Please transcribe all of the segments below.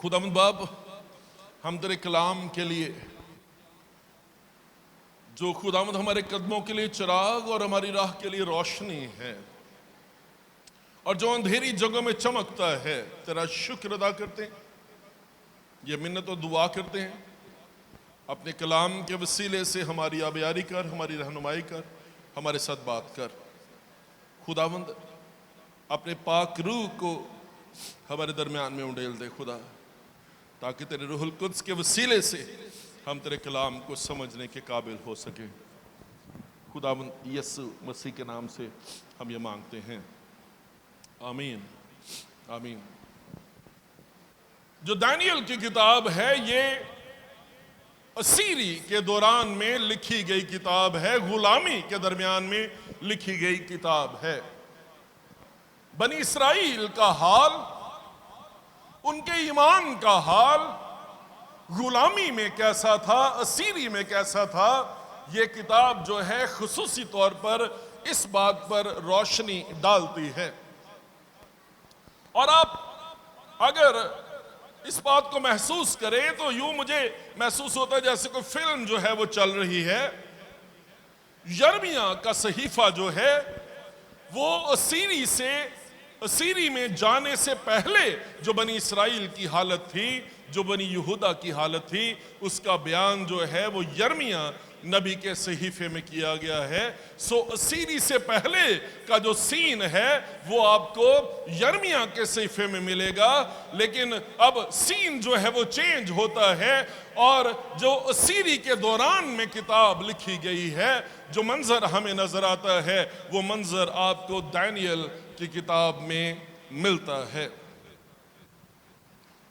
खुदावंद बाप, हम तेरे कलाम के लिए, जो खुदावंद हमारे कदमों के लिए चिराग और हमारी राह के लिए रोशनी है और जो अंधेरी जगहों में चमकता है, तेरा शुक्र अदा करते हैं। ये मिन्नत और दुआ करते हैं, अपने कलाम के वसीले से हमारी आबियारी कर, हमारी रहनुमाई कर, हमारे साथ बात कर। खुदावंद अपने पाक रूह को हमारे दरमियान में उंडेल दे खुदा, ताकि तेरे रूहुल कुद्स के वसीले से हम तेरे कलाम को समझने के काबिल हो सके। खुदावंद यीशु मसीह के नाम से हम ये मांगते हैं, आमीन आमीन। जो दानियल की किताब है, ये असीरी के दौरान में लिखी गई किताब है, गुलामी के दरमियान में लिखी गई किताब है। बनी इस्राइल का हाल, उनके ईमान का हाल गुलामी में कैसा था, असीरी में कैसा था, ये किताब जो है खुसूसी तौर पर इस बात पर रोशनी डालती है। और आप अगर इस बात को महसूस करें तो यूं मुझे महसूस होता है जैसे कोई फिल्म जो है वो चल रही है। यर्मिया का सहीफा जो है वो असीरी में जाने से पहले जो बनी इस्राइल की हालत थी, जो बनी यहूदा की हालत थी, उसका बयान जो है वो यर्मिया नबी के सहीफे में किया गया है। सो असीरी से पहले का जो सीन है वो आपको यर्मिया के सहीफे में मिलेगा, लेकिन अब सीन जो है वो चेंज होता है और जो असीरी के दौरान में किताब लिखी गई है, जो मंजर हमें नजर आता है वो मंजर आपको दानियल की किताब में मिलता है।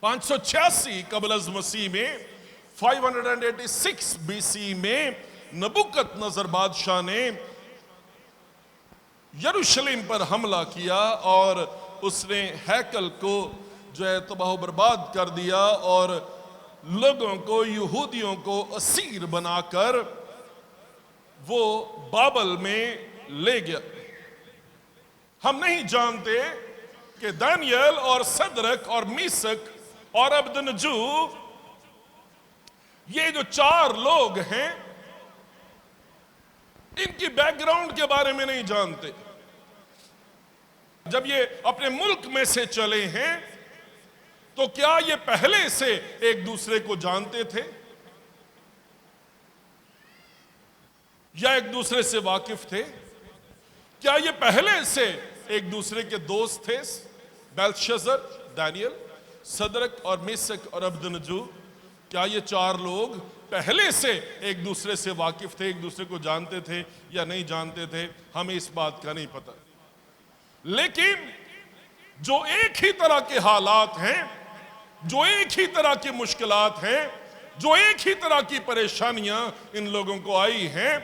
586 कबल अज़ मसीह में 586 BC में नबुकदनेस्सर बादशाह ने यरूशलेम पर हमला किया और उसने हैकल को जो है तबाह बर्बाद कर दिया और लोगों को, यहूदियों को असीर बनाकर वो बाबल में ले गया। हम नहीं जानते कि दानियल और सदरक और मीसक और अबदनजू, ये जो चार लोग हैं, इनकी बैकग्राउंड के बारे में नहीं जानते। जब ये अपने मुल्क में से चले हैं तो क्या ये पहले से एक दूसरे को जानते थे या एक दूसरे से वाकिफ थे? क्या ये पहले से एक दूसरे के दोस्त थे? बेल्शस्सर, दानियल, सदरक और मेशक और अबदनजू, क्या ये चार लोग पहले से एक दूसरे से वाकिफ थे, एक दूसरे को जानते थे या नहीं जानते थे? हमें इस बात का नहीं पता। लेकिन जो एक ही तरह के हालात हैं, जो एक ही तरह की मुश्किलात हैं, जो एक ही तरह की परेशानियां इन लोगों को आई हैं,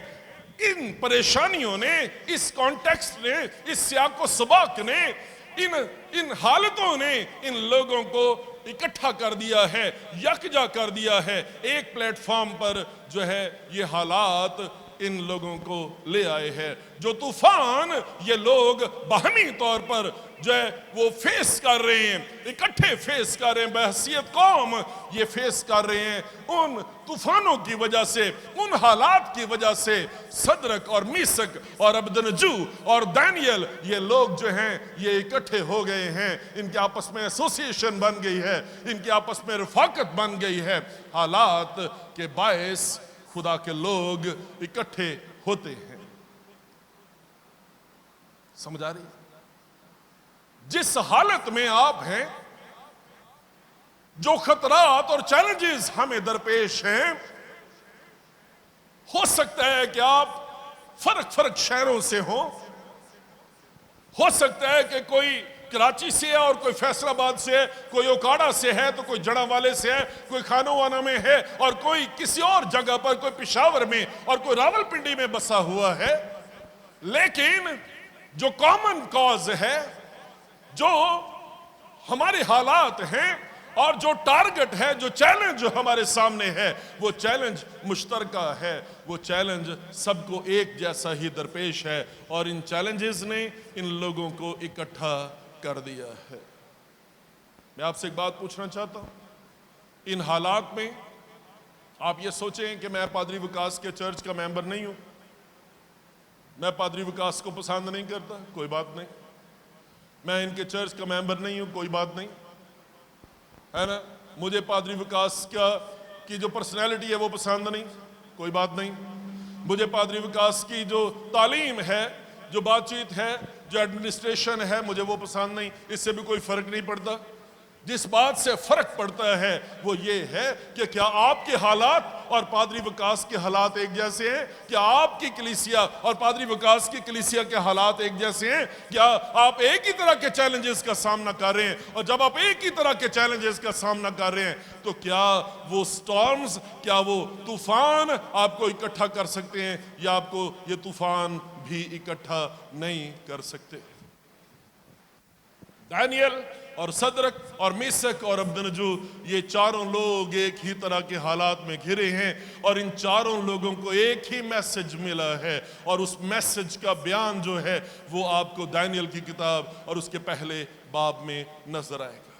इन परेशानियों ने, इस कॉन्टेक्स्ट ने, इस सियाको सबाक ने, इन हालतों ने इन लोगों को इकट्ठा कर दिया है, यकजा कर दिया है। एक प्लेटफॉर्म पर जो है ये हालात इन लोगों को ले आए हैं। जो तूफान ये लोग बाहमी तौर पर जो है वो फेस कर रहे हैं, इकट्ठे फेस कर रहे हैं, बहसीयत कौम ये फेस कर रहे हैं, उन तूफानों की वजह से, उन हालात की वजह से सदरक और मीसक और अबदनजू और दानियल ये लोग जो हैं ये इकट्ठे हो गए हैं। इनके आपस में एसोसिएशन बन गई है, इनके आपस में रफाकत बन गई है। हालात के बायस खुदा के लोग इकट्ठे होते हैं। समझ आ रही? जिस हालत में आप हैं, जो खतरात और चैलेंजेस हमें दरपेश हैं, हो सकता है कि आप फर्क शहरों से हो सकता है कि कोई कराची से है और कोई फैसलाबाद से है, कोई ओकाड़ा से है तो कोई जड़ावाले से है, कोई खानोवाना में है और कोई किसी और जगह पर, कोई पेशावर में और कोई रावलपिंडी में बसा हुआ है। लेकिन जो कॉमन कॉज है, जो हमारे हालात हैं और जो टारगेट है, जो चैलेंज जो हमारे सामने है, वो चैलेंज मुश्तरका है, वो चैलेंज सबको एक जैसा ही दरपेश है और इन चैलेंजेस ने इन लोगों को इकट्ठा कर दिया है। मैं आपसे एक बात पूछना चाहता हूं, इन हालात में आप ये सोचें कि मैं पादरी विकास के चर्च का मेंबर नहीं हूं, मैं पादरी विकास को पसंद नहीं करता, कोई बात नहीं। मैं इनके चर्च का मेंबर नहीं हूं, कोई बात नहीं, है ना। मुझे पादरी विकास की जो पर्सनैलिटी है वो पसंद नहीं, कोई बात नहीं। मुझे पादरी विकास की जो तालीम है, जो बातचीत है, जो एडमिनिस्ट्रेशन है, मुझे वो पसंद नहीं। इससे भी कोई फर्क नहीं पड़ता। जिस बात से फर्क पड़ता है वो ये है कि क्या आपके हालात और पादरी विकास के हालात एक जैसे हैं? क्या आपकी कलीसिया और पादरी विकास की कलीसिया के हालात एक जैसे हैं? क्या आप एक ही तरह के चैलेंजेस का सामना कर रहे हैं? और जब आप एक ही तरह के चैलेंजेस का सामना कर रहे हैं तो क्या वो स्टॉर्म्स, क्या वो तूफान आपको इकट्ठा कर सकते हैं या आपको ये तूफान भी इकट्ठा नहीं कर सकते? दानियल और सदरक और मेशक और अबदनजो, ये चारों लोग एक ही तरह के हालात में घिरे हैं और इन चारों लोगों को एक ही मैसेज मिला है और उस मैसेज का बयान जो है वो आपको दानियल की किताब और उसके पहले बाब में नजर आएगा।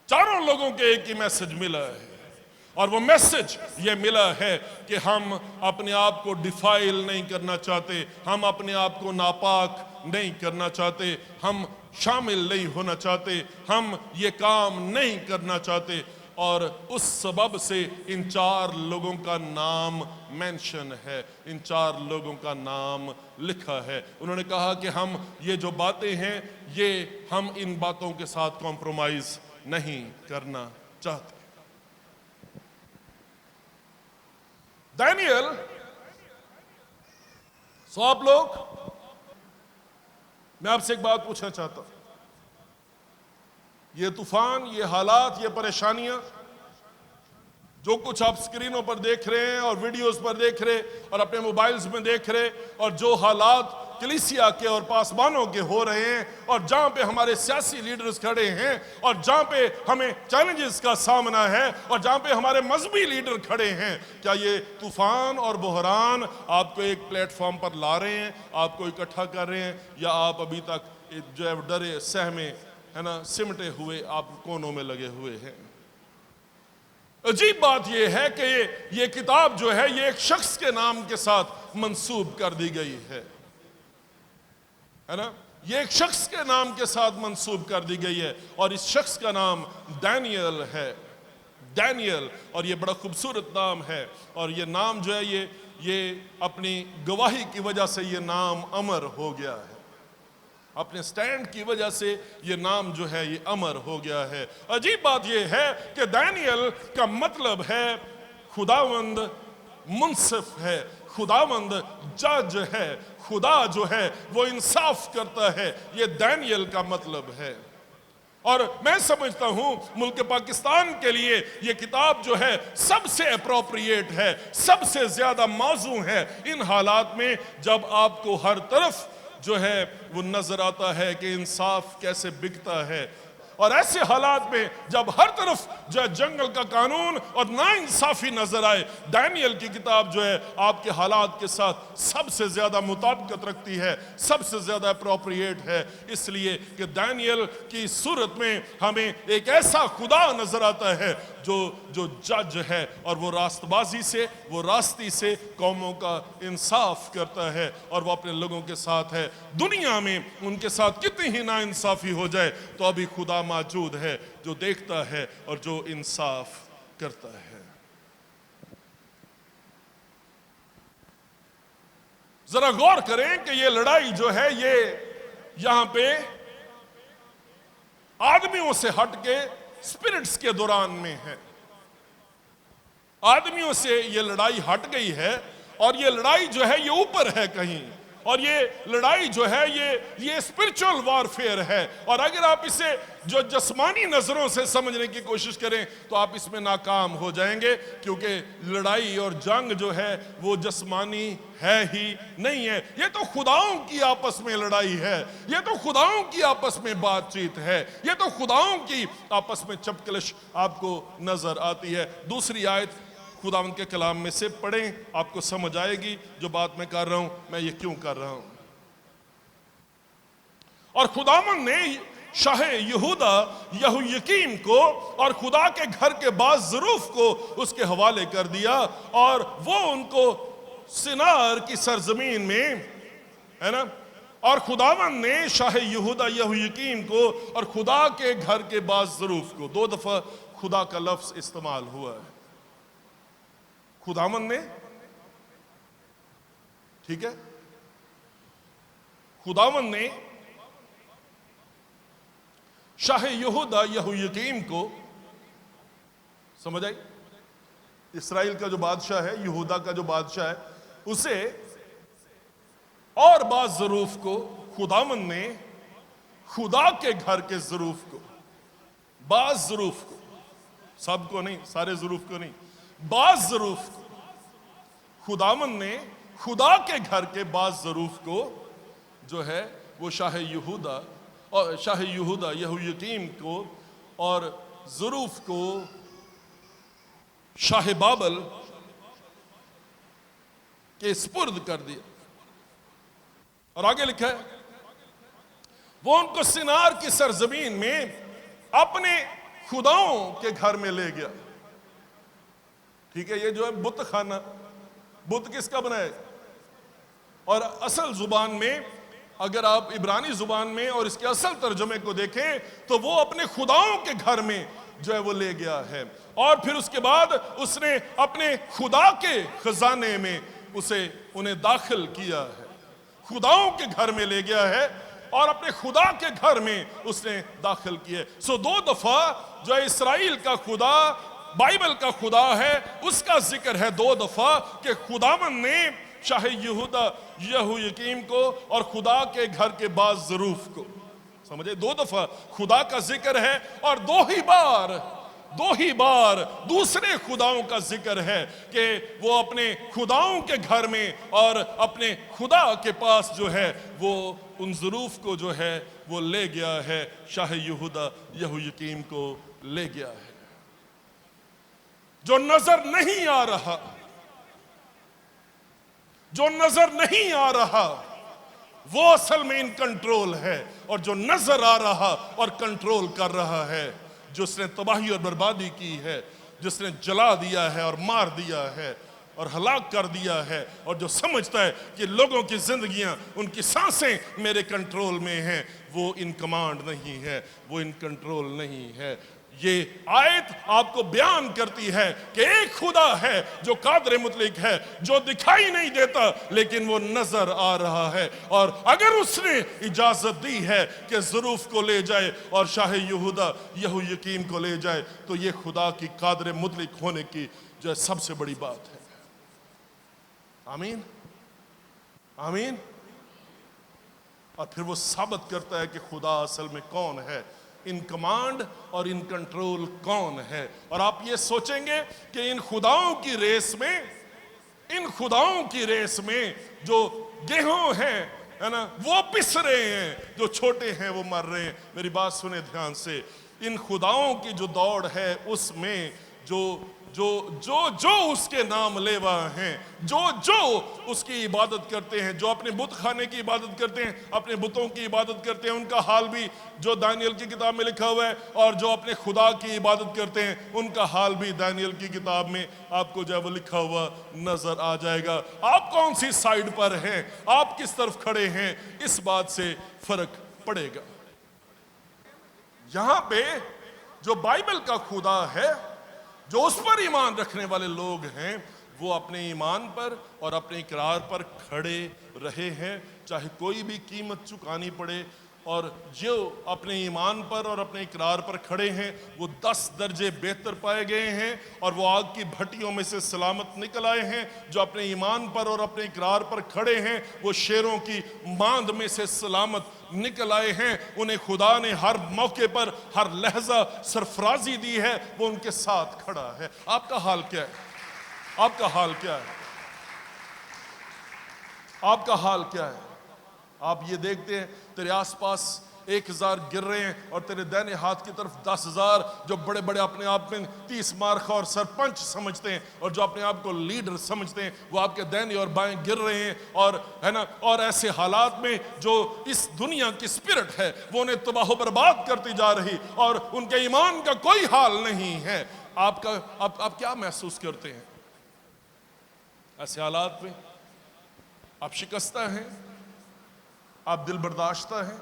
चारों लोगों के एक ही मैसेज मिला है और वो मैसेज ये मिला है कि हम अपने आप को डिफाइल नहीं करना चाहते, हम अपने आप को नापाक नहीं करना चाहते, हम शामिल नहीं होना चाहते, हम ये काम नहीं करना चाहते। और उस सबब से इन चार लोगों का नाम मेंशन है, इन चार लोगों का नाम लिखा है। उन्होंने कहा कि हम ये जो बातें हैं ये हम इन बातों के साथ कॉम्प्रोमाइज नहीं करना चाहते। दानियल, सो आप लोग, मैं आपसे एक बात पूछना चाहता हूं। ये तूफान, ये हालात, ये परेशानियां, जो कुछ आप स्क्रीनों पर देख रहे हैं और वीडियोस पर देख रहे और अपने मोबाइल्स में देख रहे, और जो हालात कलीसिया के और पासबानों के हो रहे हैं और जहां पे हमारे सियासी लीडर्स खड़े हैं और जहां पे हमें चैलेंजेस का सामना है और जहां पे हमारे मजहबी लीडर खड़े हैं, क्या ये तूफान और बहरान आपको एक प्लेटफॉर्म पर ला रहे हैं, आपको इकट्ठा कर रहे हैं, या आप अभी तक जो है डरे सहमे, है ना, सिमटे हुए आप कोनों में लगे हुए हैं? अजीब बात यह है कि ये किताब जो है ये एक शख्स के नाम के साथ मंसूब कर दी गई है ना। ये एक शख्स के नाम के साथ मंसूब कर दी गई है और इस शख्स का नाम दानियल है। दानियल, और ये बड़ा खूबसूरत नाम है और ये नाम जो है ये अपनी गवाही की वजह से ये नाम अमर हो गया है। अपने स्टैंड की वजह से ये नाम जो है ये अमर हो गया है। अजीब बात ये है कि दानियल का मतलब है खुदावंद मुंसिफ है, खुदावंद जज है, खुदा जो है वो इंसाफ करता है, ये दानियल का मतलब है। और मैं समझता हूं मुल्क पाकिस्तान के लिए ये किताब जो है सबसे अप्रोप्रिएट है, सबसे ज्यादा मौजू है इन हालात में जब आपको हर तरफ जो है वो नजर आता है कि इंसाफ कैसे बिकता है। और ऐसे हालात में जब हर तरफ जो है जंगल का कानून और नाइंसाफी नजर आए, दानियल की किताब जो है आपके हालात के साथ सबसे ज्यादा मुताबिकत रखती है, सबसे ज्यादा अप्रोप्रिएट है, इसलिए कि दानियल की सूरत में हमें एक ऐसा खुदा नजर आता है जो जज है और वो रास्तबाजी से, वो रास्ती से कौमों का इंसाफ करता है और वो अपने लोगों के साथ है। दुनिया में उनके साथ कितनी ही नाइंसाफी हो जाए तो अभी खुदा मौजूद है जो देखता है और जो इंसाफ करता है। जरा गौर करें कि ये लड़ाई जो है ये यहां पे आदमियों से हटके स्पिरिट्स के दौरान में है। आदमियों से ये लड़ाई हट गई है और ये लड़ाई जो है ये ऊपर है कहीं, और ये लड़ाई जो है ये स्पिरिचुअल वॉरफेयर है। और अगर आप इसे जो जस्मानी नजरों से समझने की कोशिश करें तो आप इसमें नाकाम हो जाएंगे, क्योंकि लड़ाई और जंग जो है वो जस्मानी है ही नहीं है। ये तो खुदाओं की आपस में लड़ाई है, ये तो खुदाओं की आपस में बातचीत है, ये तो खुदाओं की आपस में चपकलिश आपको नजर आती है। दूसरी आयत खुदावंद के कलाम में से पढ़ें, आपको समझ आएगी जो बात मैं कर रहा हूं, मैं ये क्यों कर रहा हूं। और खुदावंद ने शाह यहूदा यहोयाकीम को और खुदा के घर के बाज ज़रूफ को उसके हवाले कर दिया, और वो उनको सिनार की सरजमीन में, है ना, और खुदावन ने शाह यहूदा यहोयाकीम को और खुदा के घर के बाज ज़रूफ को, दो दफा खुदा का लफ्ज इस्तेमाल हुआ है। खुदावन ने, ठीक है, खुदावन ने शाह यहूदा यहोयाकीम को, समझ आई, इस्राएल का जो बादशाह है, यहूदा का जो बादशाह है, उसे और बाज ज़रूफ को खुदावन ने खुदा के घर के ज़रूफ को, बाज ज़रूफ को, सबको नहीं, सारे ज़रूफ को नहीं, बाज ज़रूफ को, खुदावन ने खुदा के घर के बाज ज़रूफ को जो है वो शाह यहूदा और शाह यहूदा यहोयाकीम को और ज़रूफ को शाह बाबल के स्पुर्द कर दिया। और आगे लिखा है, वो उनको सिनार की सरजमीन में अपने खुदाओं के घर में ले गया। ठीक है, ये जो है बुत खाना, बुत किसका बना है? और असल जुबान में, अगर आप इब्रानी जुबान में और इसके असल तर्जुमे को देखें तो वो अपने खुदाओं के घर में जो है वो ले गया है, और फिर उसके बाद उसने अपने खुदा के खजाने में उन्हें दाखिल किया है, खुदाओं के घर में ले गया है और अपने खुदा के घर में उसने दाखिल किया। सो दो दफा जो है इस्राएल का खुदा, बाइबल का खुदा है, उसका जिक्र है दो दफा कि खुदावन ने शाह यहूदा यहोयाकीम को और खुदा के घर के बाज ज़रूफ को, समझे, दो दफा खुदा का जिक्र है, और दो ही बार दूसरे खुदाओं का जिक्र है कि वो अपने खुदाओं के घर में और अपने खुदा के पास जो है वो उन ज़रूफ को जो है वो ले गया है, शाह यहूदा यहोयाकीम को ले गया है। जो नजर नहीं आ रहा, जो नजर नहीं आ रहा वो असल में इन कंट्रोल है, और जो नजर आ रहा और कंट्रोल कर रहा है, जिसने तबाही और बर्बादी की है, जिसने जला दिया है और मार दिया है और हलाक कर दिया है, और जो समझता है कि लोगों की जिंदगियां, उनकी सांसें मेरे कंट्रोल में हैं, वो इन कमांड नहीं है, वो इन कंट्रोल नहीं है। ये आयत आपको बयान करती है कि एक खुदा है जो कादर मुतलिक है, जो दिखाई नहीं देता लेकिन वो नजर आ रहा है, और अगर उसने इजाजत दी है कि ज़रूफ को ले जाए और शाह यहूदा यहोयाकीम को ले जाए, तो ये खुदा की कादर मुतलिक होने की जो है सबसे बड़ी बात है। आमीन, आमीन। और फिर वो साबित करता है कि खुदा असल में कौन है, इन कमांड और इन कंट्रोल कौन है। और आप ये सोचेंगे कि इन खुदाओं की रेस में जो गेहूं हैं, है ना, वो पिस रहे हैं, जो छोटे हैं वो मर रहे हैं। मेरी बात सुने ध्यान से, इन खुदाओं की जो दौड़ है उसमें जो जो जो जो उसके नाम लेवा हैं, जो जो उसकी इबादत करते हैं, जो अपने बुत खाने की इबादत करते हैं, अपने बुतों की इबादत करते हैं, उनका हाल भी जो दानियल की किताब में लिखा हुआ है, और जो अपने खुदा की इबादत करते हैं उनका हाल भी दानियल की किताब में आपको जो है वो लिखा हुआ नजर आ जाएगा। आप कौन सी साइड पर हैं, आप किस तरफ खड़े हैं, इस बात से फर्क पड़ेगा। यहां पे जो बाइबल का खुदा है, जो उस पर ईमान रखने वाले लोग हैं, वो अपने ईमान पर और अपने इकरार पर खड़े रहे हैं, चाहे कोई भी कीमत चुकानी पड़े। और जो अपने ईमान पर और अपने इकरार पर खड़े हैं वो 10 दर्जे बेहतर पाए गए हैं, और वो आग की भट्टियों में से सलामत निकल आए हैं। जो अपने ईमान पर और अपने इकरार पर खड़े हैं वो शेरों की मांद में से सलामत निकल आए हैं। उन्हें खुदा ने हर मौके पर, हर लहजा सरफराजी दी है, वो उनके साथ खड़ा है। आपका हाल क्या है? आपका हाल क्या है? आपका हाल क्या है? आप ये देखते हैं तेरे आसपास 1000 गिर रहे हैं और तेरे दाहिने हाथ की तरफ 10,000 जो बड़े बड़े अपने आप में 30 मार्खा और सरपंच समझते हैं और जो अपने आप को लीडर समझते हैं, वो आपके दाहिने और बाएं गिर रहे हैं। और है ना, और ऐसे हालात में जो इस दुनिया की स्पिरिट है वो उन्हें तबाह बर्बाद करती जा रही और उनके ईमान का कोई हाल नहीं है। आप क्या महसूस करते हैं ऐसे हालात में? आप शिकस्ता हैं, आप दिल बर्दाश्ता हैं,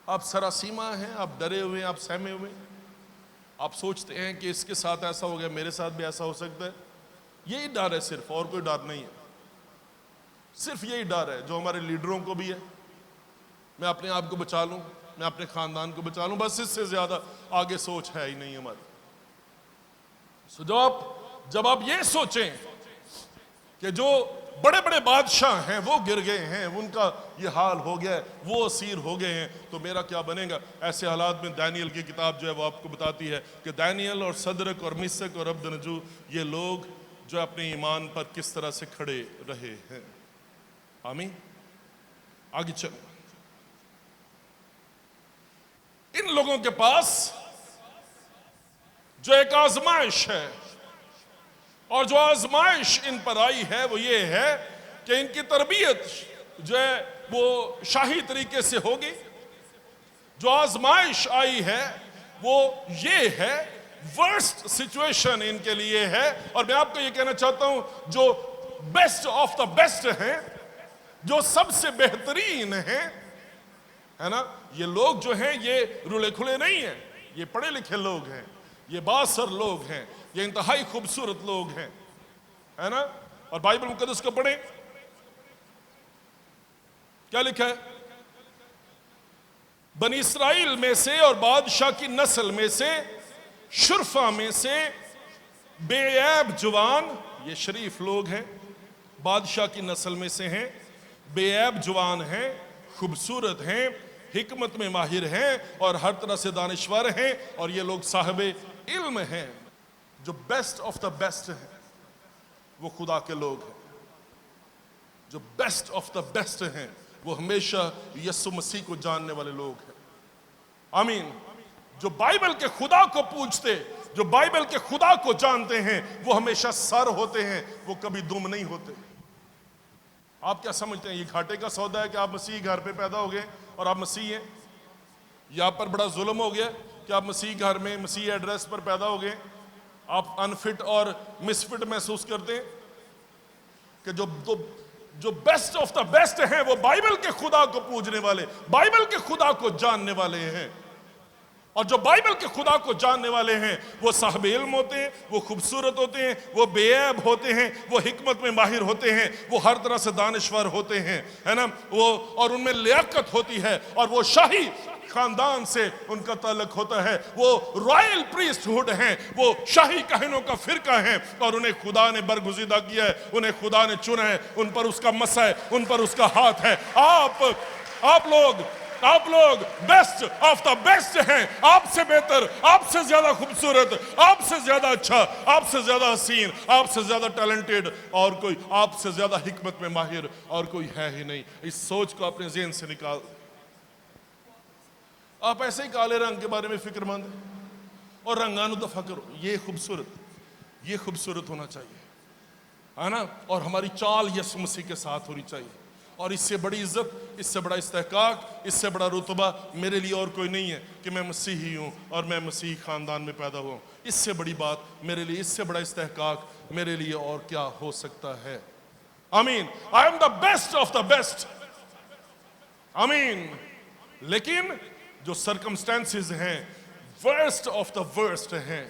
आप सरासीमा हैं, आप डरे हुए हैं, आप सहमे हुए हैं। आप सोचते हैं कि इसके साथ ऐसा हो गया, मेरे साथ भी ऐसा हो सकता है। यही डर है सिर्फ, और कोई डर नहीं है। सिर्फ यही डर है जो हमारे लीडरों को भी है, मैं अपने आप को बचा लूं, मैं अपने खानदान को बचा लूं, बस इससे ज्यादा आगे सोच है ही नहीं हमारी। जब आप ये सोचें कि जो बड़े बड़े बादशाह हैं वो गिर गए हैं, उनका ये हाल हो गया है, वो असीर हो गए हैं, तो मेरा क्या बनेगा? ऐसे हालात में दानियल की किताब जो है वो आपको बताती है कि दानियल और सदरक और मिसक और अब्दनजू, ये लोग जो अपने ईमान पर किस तरह से खड़े रहे हैं। आमीन। आगे चलो। इन लोगों के पास जो एक आजमाइश है, और जो आजमाइश इन पर आई है वो ये है कि इनकी तरबियत जो है वो शाही तरीके से होगी। जो आजमाइश आई है वो ये है, वर्स्ट सिचुएशन इनके लिए है। और मैं आपको ये कहना चाहता हूं, जो बेस्ट ऑफ द बेस्ट हैं, जो सबसे बेहतरीन हैं, है ना, ये लोग जो हैं ये रुले खुले नहीं हैं, ये पढ़े लिखे लोग हैं, ये बासर लोग हैं, ये इंतहाई खूबसूरत लोग हैं, है ना। और बाइबल मुकद्दस को पढ़े, क्या लिखा है? बनी इस्राइल में से और बादशाह की नस्ल में से, शुरफा में से बेऐब जवान, ये शरीफ लोग हैं, बादशाह की नस्ल में से हैं, बेऐब जवान हैं, खूबसूरत हैं, हिकमत में माहिर हैं और हर तरह से दानिश्वर हैं, और ये लोग साहिबे इल्म हैं। जो बेस्ट ऑफ द बेस्ट हैं वो खुदा के लोग हैं। जो बेस्ट ऑफ द बेस्ट हैं वो हमेशा यीशु मसीह को जानने वाले लोग हैं। आमीन। जो बाइबल के खुदा को पूछते, जो बाइबल के खुदा को जानते हैं, वो हमेशा सर होते हैं, वो कभी दुम नहीं होते। आप क्या समझते हैं ये घाटे का सौदा है कि आप मसीह घर पे पैदा हो गए और आप मसीह हैं? या पर बड़ा जुल्म हो गया कि आप मसीह घर में, मसीह एड्रेस पर पैदा हो गए, आप अनफिट और मिसफिट महसूस करते हैं? कि जो बेस्ट ऑफ द बेस्ट हैं वो बाइबल के खुदा को पूजने वाले, बाइबल के खुदा को जानने वाले हैं। और जो बाइबल के खुदा को जानने वाले हैं वो साहिब इल्म होते हैं, वो खूबसूरत होते हैं, वो बेऐब होते हैं, वो हिकमत में माहिर होते हैं, वो हर तरह से दानिश्वर होते हैं, है ना। वो और उनमें लियाकत होती है और वो शाही खानदान से उनका ताल्लुक होता है, वो रॉयल प्रीस्टहुड हैं, वो शाही कहनों का फिरका है और उन्हें खुदा ने बरगुज़ीदा किया है, उन्हें खुदा ने चुना है, उन पर उसका मसा है, उन पर उसका हाथ है। आप लोग बेस्ट ऑफ द बेस्ट हैं। आपसे बेहतर, आपसे ज्यादा खूबसूरत, आपसे ज्यादा अच्छा, आपसे ज्यादा हसीन, आपसे ज्यादा टैलेंटेड और कोई, आपसे ज्यादा हिकमत में माहिर और कोई है ही नहीं। इस सोच को अपने ज़हन से निकाल। आप ऐसे ही काले रंग के बारे में फिक्रमंद और रंगानु दफा करो, ये खूबसूरत होना चाहिए, है ना। और हमारी चाल यीशु मसीह के साथ होनी चाहिए। और इससे बड़ी इज्जत, इससे बड़ा इस्तेहकाक, इससे बड़ा रुतबा मेरे लिए और कोई नहीं है कि मैं मसीही हूँ और मैं मसीही खानदान में पैदा हुआ। इससे बड़ी बात मेरे लिए, इससे बड़ा इस्तेहकाक मेरे लिए और क्या हो सकता है? आमीन। I am the best of the best. आमीन। लेकिन जो सर्कमस्टेंसेस हैं वर्स्ट ऑफ द वर्स्ट हैं,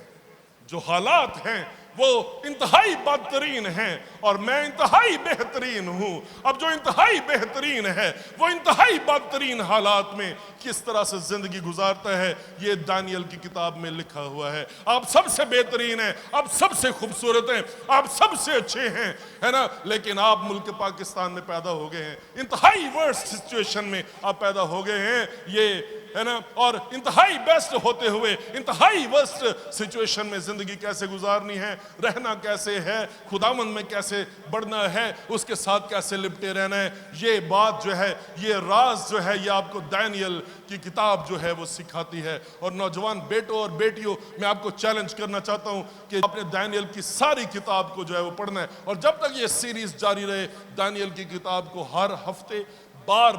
जो हालात हैं वो इंतहाई बदतरीन हैं और मैं इंतहाई बेहतरीन हूं। अब जो इंतहाई बेहतरीन है वो इंतहाई बदतरीन हालात में किस तरह से जिंदगी गुजारता है, ये दानियल की किताब में लिखा हुआ है। आप सबसे बेहतरीन हैं, आप सबसे खूबसूरत हैं, आप सबसे अच्छे हैं, है ना। लेकिन आप मुल्क पाकिस्तान में पैदा हो गए हैं, इंतहाई वर्स्ट सिचुएशन में आप पैदा हो गए हैं। ये है ना, और इंतहाई बेस्ट होते हुए इंतहाई वर्स्ट सिचुएशन में जिंदगी कैसे गुजारनी है, रहना कैसे है, खुदावंद में कैसे बढ़ना है, उसके साथ कैसे लिपटे रहना है, ये बात जो है, ये राज जो है, ये आपको दानियल की किताब जो है वो सिखाती है। और नौजवान बेटों और बेटियों, मैं आपको चैलेंज करना चाहता हूं कि आपने दानियल की सारी किताब को जो है वो पढ़ना है, और जब तक ये सीरीज जारी रहे, दानियल की किताब को हर हफ्ते बार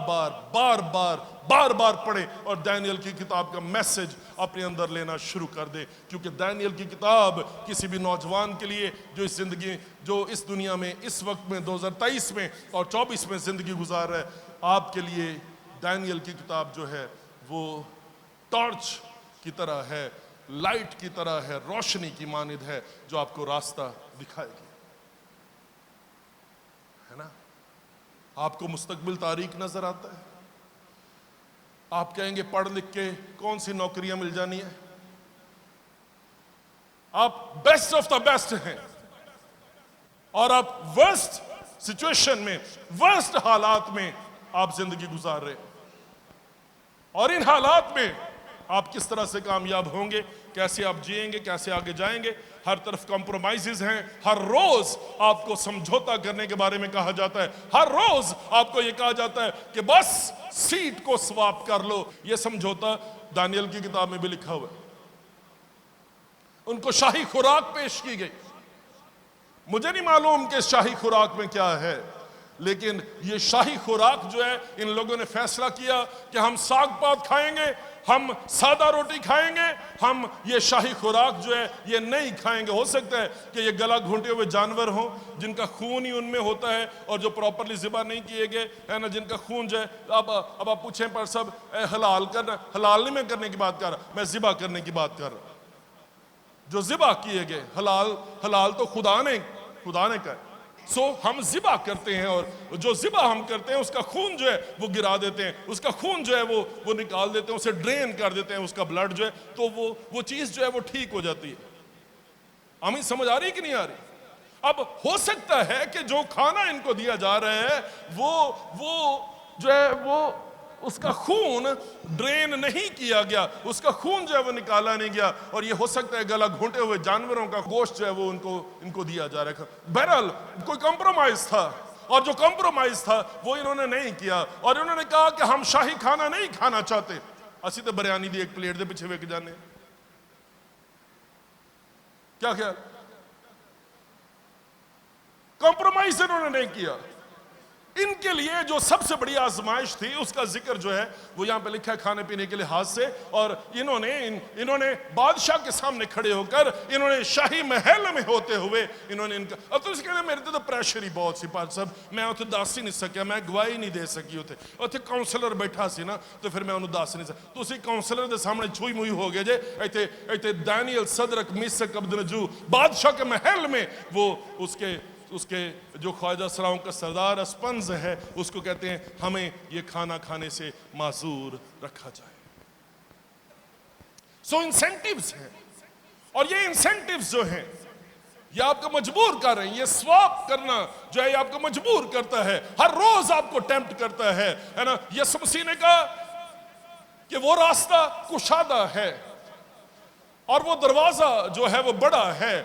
बार पढ़ें और दानियल की किताब का मैसेज अपने अंदर लेना शुरू कर दे। क्योंकि दानियल की किताब किसी भी नौजवान के लिए जो इस जिंदगी, जो इस दुनिया में इस वक्त में 2023 में और 24 में जिंदगी गुजार रहा है, आपके लिए दानियल की किताब जो है वो टॉर्च की तरह है, लाइट की तरह है, रोशनी की मानिद है, जो आपको रास्ता दिखाएगी, है ना। आपको मुस्तकबिल तारीख नजर आता है, आप कहेंगे पढ़ लिख के कौन सी नौकरियां मिल जानी है, आप बेस्ट ऑफ द बेस्ट हैं और आप वर्स्ट सिचुएशन में, वर्स्ट हालात में आप जिंदगी गुजार रहे हैं, और इन हालात में आप किस तरह से कामयाब होंगे, कैसे आप जिएंगे, कैसे आगे जाएंगे। हर तरफ कॉम्प्रोमाइजेस हैं, हर रोज आपको समझौता करने के बारे में कहा जाता है, हर रोज आपको यह कहा जाता है कि बस सीट को स्वाप कर लो। यह समझौता दानियल की किताब में भी लिखा हुआ है। उनको शाही खुराक पेश की गई, मुझे नहीं मालूम कि शाही खुराक में क्या है, लेकिन ये शाही खुराक जो है, इन लोगों ने फैसला किया कि हम साग पात खाएंगे, हम सादा रोटी खाएंगे, हम ये शाही खुराक जो है ये नहीं खाएंगे। हो सकता है कि ये गला घूंटे हुए जानवर हों जिनका खून ही उनमें होता है और जो प्रॉपरली ज़िबा नहीं किए गए, है ना, जिनका खून जो है, अब आप पूछें पर सब हलाल करना, हलाल नहीं मैं करने की बात कर रहा, मैं ज़िबा करने की बात कर रहा। जो ज़िबा किए गए, हलाल तो खुदा ने कहा। सो हम ज़िबा करते हैं, और जो ज़िबा हम करते हैं उसका खून जो है वो गिरा देते हैं, उसका खून जो है वो निकाल देते हैं, उसे ड्रेन कर देते हैं, उसका ब्लड जो है, तो वो चीज़ जो है वो ठीक हो जाती है। हमें समझ आ रही कि नहीं आ रही? अब हो सकता है कि जो खाना इनको दिया जा रहा है वो जो है वो उसका खून ड्रेन नहीं किया गया, उसका खून जो है वो निकाला नहीं गया, और ये हो सकता है गला घुंटे हुए जानवरों का गोश्त जो है वो इनको दिया जा रहा है। बहरहाल कोई कंप्रोमाइज था, और जो कंप्रोमाइज था वो इन्होंने नहीं किया, और इन्होंने कहा कि हम शाही खाना नहीं खाना चाहते। असी तो बिरयानी दी एक प्लेट दे पिछे वेक जाने, क्या ख्याल? कंप्रोमाइज इन्होंने नहीं किया। इनके लिए जो सबसे बड़ी आजमाइश थी उसका जिक्र जो है वो यहां पे लिखा है खाने पीने के लिहाज से, और इन्होंने बादशाह के सामने खड़े होकर, इन्होंने शाही महल में होते हुए इन्होंने इनका, अब तो कहना मेरे तो प्रेशर ही बहुत सी पास साहब, मैं उसे दस ही नहीं सकिया, मैं गवाही नहीं दे सकी। उत्थे काउंसलर बैठा सी ना, तो फिर मैं उन्होंने दस नहीं सकिया। तुसी काउंसलर के सामने छुई मुई हो गए जे, इतने दानियल सदरक मिसक अब्दुलनजू बादशाह के महल में वो उसके जो ख्वाजा सलाओं का सरदार अस्पंज है, उसको कहते हैं हमें ये खाना खाने से माजूर रखा जाए। सो इंसेंटिव्स हैं, और ये इंसेंटिव्स जो हैं ये आपको मजबूर कर रहे हैं। ये स्वाप करना जो है आपको मजबूर करता है, हर रोज आपको टेम्प्ट करता है ना। यीशु मसीह ने कहा कि वो रास्ता कुशादा है और वो दरवाजा जो है वो बड़ा है,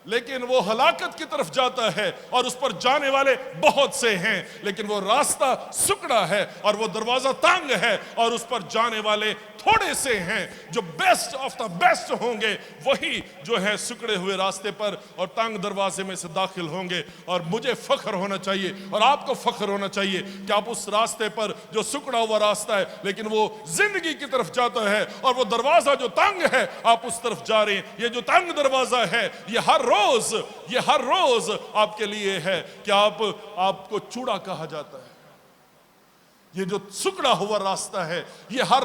लेकिन वो हलाकत की तरफ जाता है और उस पर जाने वाले बहुत से हैं। लेकिन वो रास्ता सुकड़ा है और वो दरवाजा तंग है और उस पर जाने वाले थोड़े से हैं। जो बेस्ट ऑफ द बेस्ट होंगे वही जो है सुकड़े हुए रास्ते पर और तंग दरवाजे में से दाखिल होंगे। और मुझे फख्र होना चाहिए और आपको फख्र होना चाहिए कि आप उस रास्ते पर, जो सुकड़ा हुआ रास्ता है लेकिन वो जिंदगी की तरफ जाता है, और वो दरवाजा जो तंग है आप उस तरफ जा रहे हैं। ये जो तंग दरवाजा है ये हर रोज आपके लिए है कि आपको चूड़ा कहा जाता है। ये जो सुकड़ा हुआ रास्ता है ये हर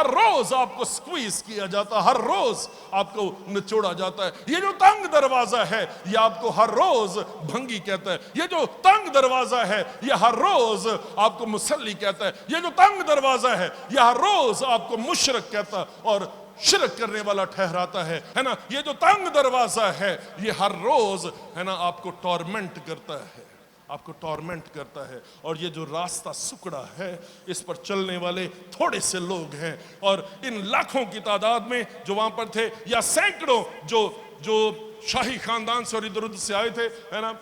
रोज आपको स्क्वीज किया जाता है, हर रोज आपको निचोड़ा जाता है। ये जो तंग दरवाजा है ये आपको हर रोज भंगी कहता है। ये जो तंग दरवाजा है ये हर रोज आपको मुसल्ली कहता है। ये जो तंग दरवाजा है ये हर रोज आपको मुशरक कहता है और शिरक करने वाला ठहराता है ना। ये जो तंग दरवाजा है ये हर रोज है ना आपको टॉर्मेंट करता है। आपको टॉर्मेंट करता है। और ये जो रास्ता सुकड़ा है, इस पर चलने वाले थोड़े से लोग हैं, और इन लाखों की तादाद में जो वहां पर थे, या सैकड़ों जो जो शाही खानदान से और इधर उधर से आए थे, है ना,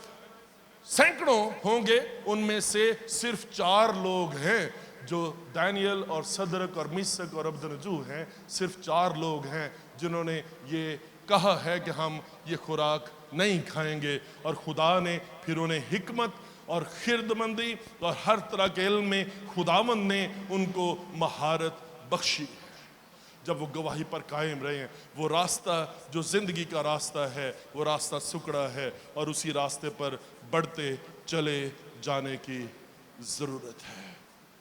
सैकड़ों होंगे, उनमें से सिर्फ 4 लोग हैं जो दानियल और सदरक और मिशक और अबदनजू हैं। सिर्फ 4 लोग हैं जिन्होंने ये कहा है कि हम ये खुराक नहीं खाएंगे, और खुदा ने फिर उन्हें हिकमत और खिरदमंदी और हर तरह के इल्म में खुदावंद ने उनको महारत बख्शी। जब वो गवाही पर कायम रहे हैं, वो रास्ता जो जिंदगी का रास्ता है, वो रास्ता सुकड़ा है, और उसी रास्ते पर बढ़ते चले जाने की जरूरत है।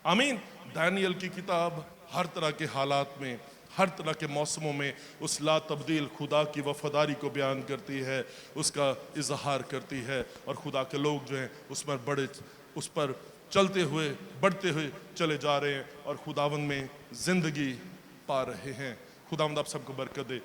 आमीन। दानियल की किताब हर तरह के हालात में, हर तरह के मौसमों में उस ला तब्दील खुदा की वफादारी को बयान करती है, उसका इजहार करती है, और खुदा के लोग जो हैं उस पर चलते हुए बढ़ते हुए चले जा रहे हैं, और खुदावंद में जिंदगी पा रहे हैं। खुदावंद आप सबको बरकत दे।